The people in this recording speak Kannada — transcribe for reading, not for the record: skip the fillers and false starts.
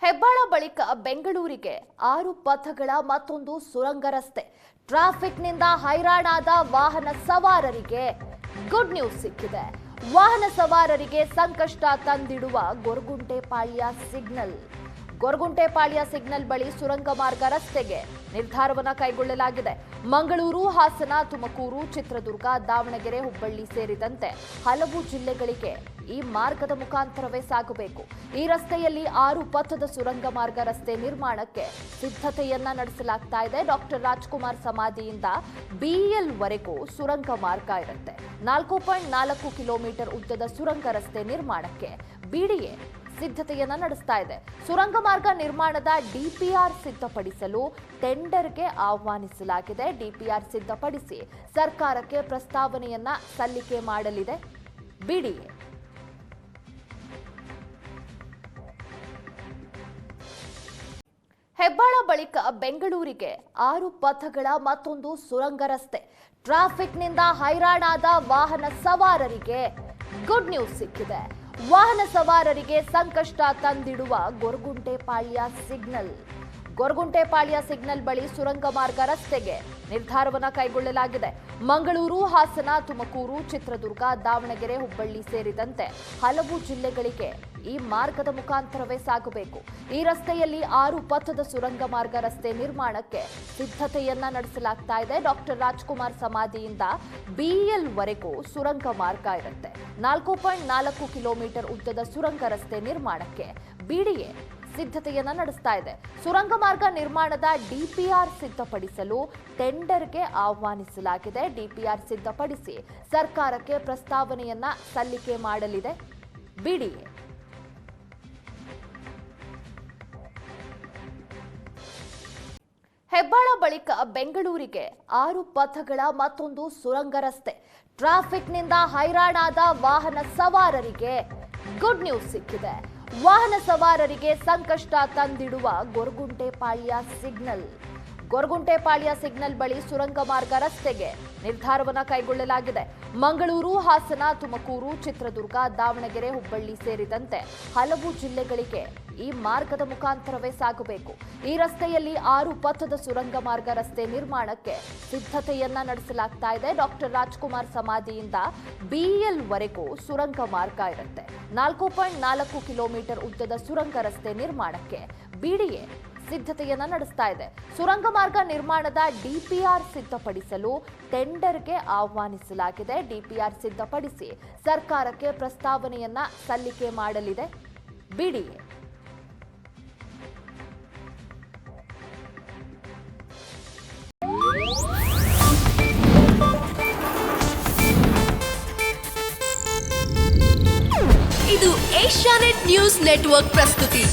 ಹೆಬ್ಬಾಳ ಬಳಿಕ ಬೆಂಗಳೂರಿಗೆ 6 ಪಥಗಳ ಮತ್ತೊಂದು ಸುರಂಗ ರಸ್ತೆ. ಟ್ರಾಫಿಕ್ನಿಂದ ಹೈರಾಣಾದ ವಾಹನ ಸವಾರರಿಗೆ ಗುಡ್ ನ್ಯೂಸ್ ಸಿಕ್ಕಿದೆ. ವಾಹನ ಸವಾರರಿಗೆ ಸಂಕಷ್ಟ ತಂದಿಡುವ ಗೊರಗುಂಟೆಪಾಳ್ಯ ಸಿಗ್ನಲ್ ಬಳಿ ಸುರಂಗ ಮಾರ್ಗ ರಸ್ತೆಗೆ ನಿರ್ಧಾರವನ್ನು ಕೈಗೊಳ್ಳಲಾಗಿದೆ. ಮಂಗಳೂರು, ಹಾಸನ, ತುಮಕೂರು, ಚಿತ್ರದುರ್ಗ, ದಾವಣಗೆರೆ, ಹುಬ್ಬಳ್ಳಿ ಸೇರಿದಂತೆ ಹಲವು ಜಿಲ್ಲೆಗಳಿಗೆ ಈ ಮಾರ್ಗದ ಮುಖಾಂತರವೇ ಸಾಗಬೇಕು. ಈ ರಸ್ತೆಯಲ್ಲಿ 6 ಪಥದ ಸುರಂಗ ಮಾರ್ಗ ರಸ್ತೆ ನಿರ್ಮಾಣಕ್ಕೆ ಸಿದ್ಧತೆಯನ್ನ ನಡೆಸಲಾಗ್ತಾ ಇದೆ. ಡಾಕ್ಟರ್ ರಾಜ್ಕುಮಾರ್ ಸಮಾಧಿಯಿಂದ BL ವರೆಗೂ ಸುರಂಗ ಮಾರ್ಗ ಇರುತ್ತೆ. 4.4 ಕಿಲೋಮೀಟರ್ ಉದ್ದದ ಸುರಂಗ ರಸ್ತೆ ನಿರ್ಮಾಣಕ್ಕೆ BDA ಸಿದ್ಧತೆಯನ್ನ ನಡೆಸ್ತಾ ಇದೆ. ಸುರಂಗ ಮಾರ್ಗ ನಿರ್ಮಾಣದ DPR ಸಿದ್ಧಪಡಿಸಲು ಟೆಂಡರ್ಗೆ ಆಹ್ವಾನಿಸಲಾಗಿದೆ. DPR ಸಿದ್ಧಪಡಿಸಿ ಸರ್ಕಾರಕ್ಕೆ ಪ್ರಸ್ತಾವನೆಯನ್ನ ಸಲ್ಲಿಕೆ ಮಾಡಲಿದೆ BDA. ಹೆಬ್ಬಾಳ ಬಳಿಕ ಬೆಂಗಳೂರಿಗೆ 6 ಪಥಗಳ ಮತ್ತೊಂದು ಸುರಂಗ ರಸ್ತೆ. ಟ್ರಾಫಿಕ್ನಿಂದ ಹೈರಾಣಾದ ವಾಹನ ಸವಾರರಿಗೆ ಗುಡ್ ನ್ಯೂಸ್ ಸಿಕ್ಕಿದೆ. ವಾಹನ ಸವಾರರಿಗೆ ಸಂಕಷ್ಟ ತಂದಿಡುವ ಗೊರಗುಂಟೆಪಾಳ್ಯ ಸಿಗ್ನಲ್ ಬಳಿ ಸುರಂಗ ಮಾರ್ಗ ರಸ್ತೆಗೆ ನಿರ್ಧಾರವನ್ನು ಕೈಗೊಳ್ಳಲಾಗಿದೆ. ಮಂಗಳೂರು, ಹಾಸನ, ತುಮಕೂರು, ಚಿತ್ರದುರ್ಗ, ದಾವಣಗೆರೆ, ಹುಬ್ಬಳ್ಳಿ ಸೇರಿದಂತೆ ಹಲವು ಜಿಲ್ಲೆಗಳಿಗೆ ಈ ಮಾರ್ಗದ ಮುಖಾಂತರವೇ ಸಾಗಬೇಕು. ಈ ರಸ್ತೆಯಲ್ಲಿ 6 ಪಥದ ಸುರಂಗ ಮಾರ್ಗ ರಸ್ತೆ ನಿರ್ಮಾಣಕ್ಕೆ ಸಿದ್ಧತೆಯನ್ನ ನಡೆಸಲಾಗ್ತಾ ಇದೆ. ಡಾಕ್ಟರ್ ರಾಜ್ಕುಮಾರ್ ಸಮಾಧಿಯಿಂದ BL ವರೆಗೂ ಸುರಂಗ ಮಾರ್ಗ ಇರುತ್ತೆ. 4.4 ಕಿಲೋಮೀಟರ್ ಉದ್ದದ ಸುರಂಗ ರಸ್ತೆ ನಿರ್ಮಾಣಕ್ಕೆ BDA ಸಿದ್ಧತೆಯನ್ನ ನಡೆಸ್ತಾ ಇದೆ. ಸುರಂಗ ಮಾರ್ಗ ನಿರ್ಮಾಣದ DPR ಸಿದ್ಧಪಡಿಸಲು ಟೆಂಡರ್ಗೆ ಆಹ್ವಾನಿಸಲಾಗಿದೆ. DPR ಸಿದ್ಧಪಡಿಸಿ ಸರ್ಕಾರಕ್ಕೆ ಪ್ರಸ್ತಾವನೆಯನ್ನ ಸಲ್ಲಿಕೆ ಮಾಡಲಿದೆ BDA. ಹೆಬ್ಬಾಳ ಬಳಿಕ ಬೆಂಗಳೂರಿಗೆ 6 ಪಥಗಳ ಮತ್ತೊಂದು ಸುರಂಗ ರಸ್ತೆ. ಟ್ರಾಫಿಕ್ನಿಂದ ಹೈರಾಣಾದ ವಾಹನ ಸವಾರರಿಗೆ ಗುಡ್ ನ್ಯೂಸ್ ಸಿಕ್ಕಿದೆ. ವಾಹನ ಸವಾರರಿಗೆ ಸಂಕಷ್ಟ ತಂದಿಡುವ ಗೊರಗುಂಟೆಪಾಳ್ಯ ಸಿಗ್ನಲ್ ಬಳಿ ಸುರಂಗ ಮಾರ್ಗ ರಸ್ತೆಗೆ ನಿರ್ಧಾರವನ್ನು ಕೈಗೊಳ್ಳಲಾಗಿದೆ. ಮಂಗಳೂರು, ಹಾಸನ, ತುಮಕೂರು, ಚಿತ್ರದುರ್ಗ, ದಾವಣಗೆರೆ, ಹುಬ್ಬಳ್ಳಿ ಸೇರಿದಂತೆ ಹಲವು ಜಿಲ್ಲೆಗಳಿಗೆ ಈ ಮಾರ್ಗದ ಮುಖಾಂತರವೇ ಸಾಗಬೇಕು. ಈ ರಸ್ತೆಯಲ್ಲಿ 6 ಪಥದ ಸುರಂಗ ಮಾರ್ಗ ರಸ್ತೆ ನಿರ್ಮಾಣಕ್ಕೆ ಸಿದ್ಧತೆಯನ್ನ ನಡೆಸಲಾಗ್ತಾ ಇದೆ. ಡಾಕ್ಟರ್ ರಾಜ್ಕುಮಾರ್ ಸಮಾಧಿಯಿಂದ BL ವರೆಗೂ ಸುರಂಗ ಮಾರ್ಗ ಇರುತ್ತೆ. 4.4 ಕಿಲೋಮೀಟರ್ ಉದ್ದದ ಸುರಂಗ ರಸ್ತೆ ನಿರ್ಮಾಣಕ್ಕೆ BDA ಸಿದ್ಧತೆಯನ್ನ ನಡೆಸ್ತಾ ಇದೆ. ಸುರಂಗ ಮಾರ್ಗ ನಿರ್ಮಾಣದ DPR ಸಿದ್ಧಪಡಿಸಲು ಟೆಂಡರ್ಗೆ ಆಹ್ವಾನಿಸಲಾಗಿದೆ. DPR ಸಿದ್ಧಪಡಿಸಿ ಸರ್ಕಾರಕ್ಕೆ ಪ್ರಸ್ತಾವನೆಯನ್ನ ಸಲ್ಲಿಕೆ ಮಾಡಲಿದೆ BDA. ಇದು ಏಷ್ಯಾನೆಟ್ ನ್ಯೂಸ್ ನೆಟ್ವರ್ಕ್ ಪ್ರಸ್ತುತಿ.